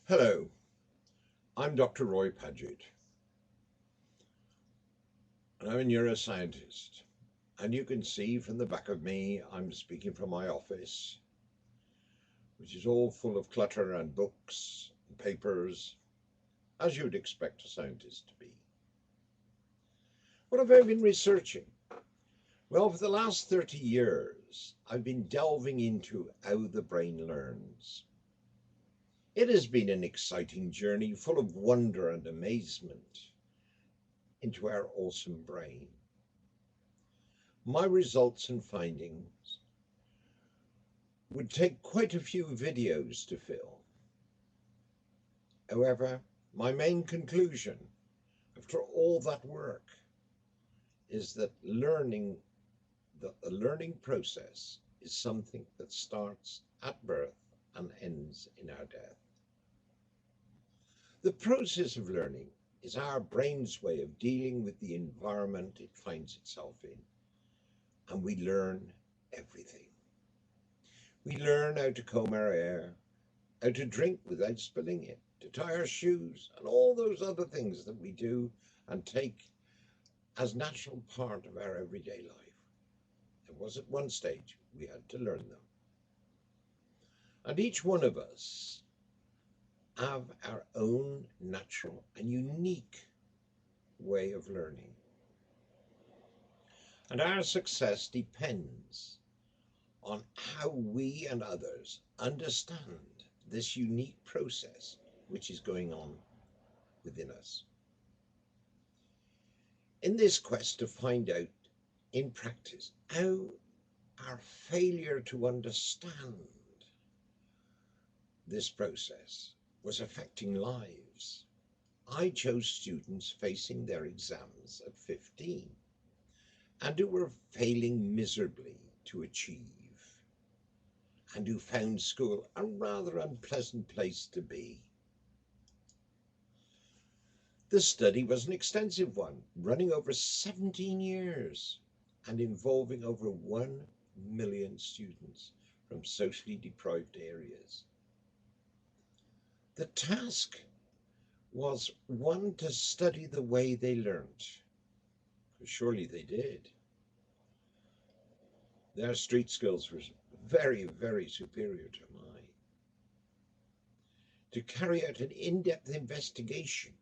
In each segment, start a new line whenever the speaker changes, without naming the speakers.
Hello, I'm Dr. Roy Paget, and I'm a neuroscientist. And you can see from the back of me, I'm speaking from my office, which is all full of clutter and books and papers, as you'd expect a scientist to be. What have I been researching? Well, for the last 30 years, I've been delving into how the brain learns. It has been an exciting journey full of wonder and amazement into our awesome brain. My results and findings would take quite a few videos to fill. However, my main conclusion after all that work is that the learning process is something that starts at birth and ends in our death. The process of learning is our brain's way of dealing with the environment it finds itself in, and we learn everything. We learn how to comb our hair, how to drink without spilling it, to tie our shoes, and all those other things that we do and take as natural part of our everyday life. It was at one stage we had to learn them. And each one of us have our own natural and unique way of learning. And our success depends on how we and others understand this unique process which is going on within us. In this quest to find out in practice how our failure to understand this process was affecting lives, I chose students facing their exams at 15 and who were failing miserably to achieve, and who found school a rather unpleasant place to be. The study was an extensive one, running over 17 years and involving over 1 million students from socially deprived areas. The task was one to study the way they learnt, because surely they did. Their street skills were very, very superior to mine. To carry out an in-depth investigation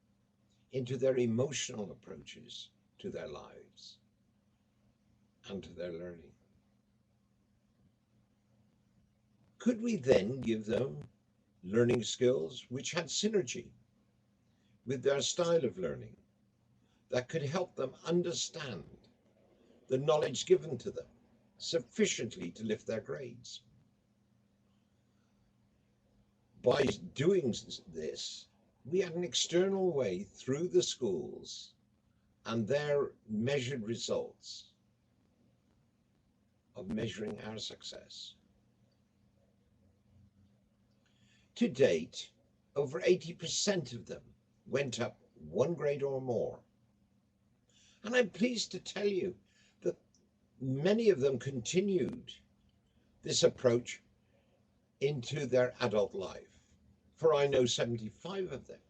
into their emotional approaches to their lives and to their learning. Could we then give them learning skills which had synergy with their style of learning that could help them understand the knowledge given to them sufficiently to lift their grades? By doing this, we had an external way through the schools and their measured results of measuring our success. To date, over 80% of them went up 1 grade or more. And I'm pleased to tell you that many of them continued this approach into their adult life. For I know 75 of them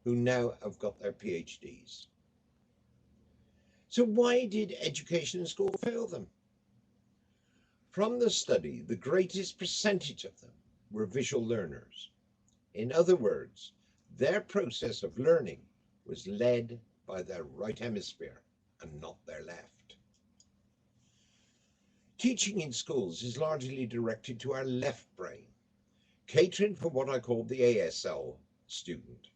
who now have got their PhDs. So why did education and school fail them? From the study, the greatest percentage of them were visual learners. In other words, their process of learning was led by their right hemisphere and not their left. Teaching in schools is largely directed to our left brain, catering for what I call the ASL student,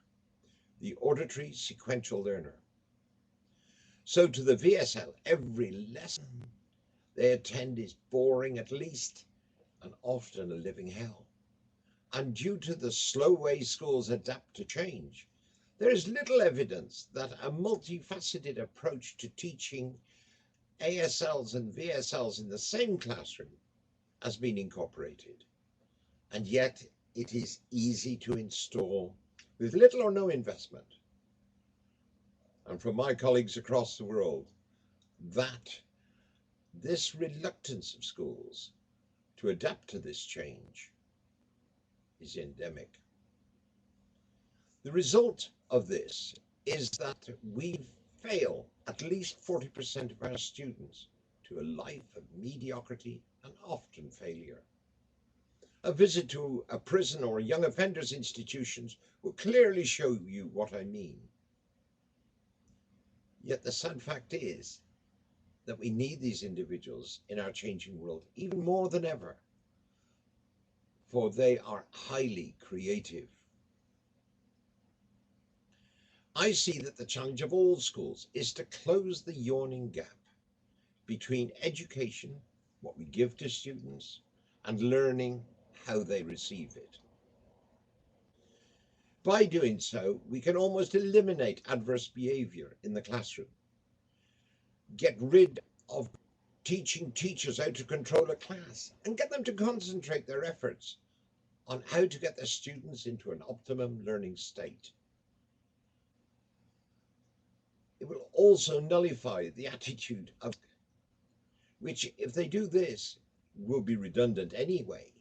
the auditory sequential learner. So to the VSL, every lesson they attend is boring at least and often a living hell. And due to the slow way schools adapt to change, there is little evidence that a multifaceted approach to teaching ASLs and VSLs in the same classroom has been incorporated. And yet it is easy to install with little or no investment. And from my colleagues across the world, that this reluctance of schools to adapt to this change is endemic. The result of this is that we fail at least 40% of our students to a life of mediocrity and often failure. A visit to a prison or young offenders institutions will clearly show you what I mean. Yet the sad fact is that we need these individuals in our changing world even more than ever, for they are highly creative. I see that the challenge of all schools is to close the yawning gap between education, what we give to students, and learning, how they receive it. By doing so, we can almost eliminate adverse behavior in the classroom, get rid of teaching teachers how to control a class, and get them to concentrate their efforts on how to get their students into an optimum learning state. It will also nullify the attitude of which, if they do this, will be redundant anyway.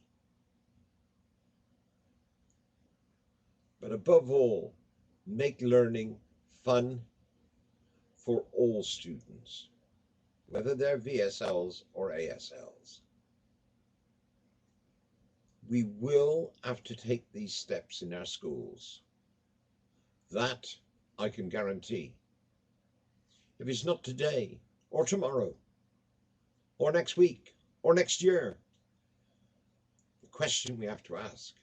But above all, make learning fun for all students, whether they're VSLs or ASLs. We will have to take these steps in our schools. That I can guarantee. If it's not today, or tomorrow, or next week, or next year, the question we have to ask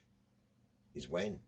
is when.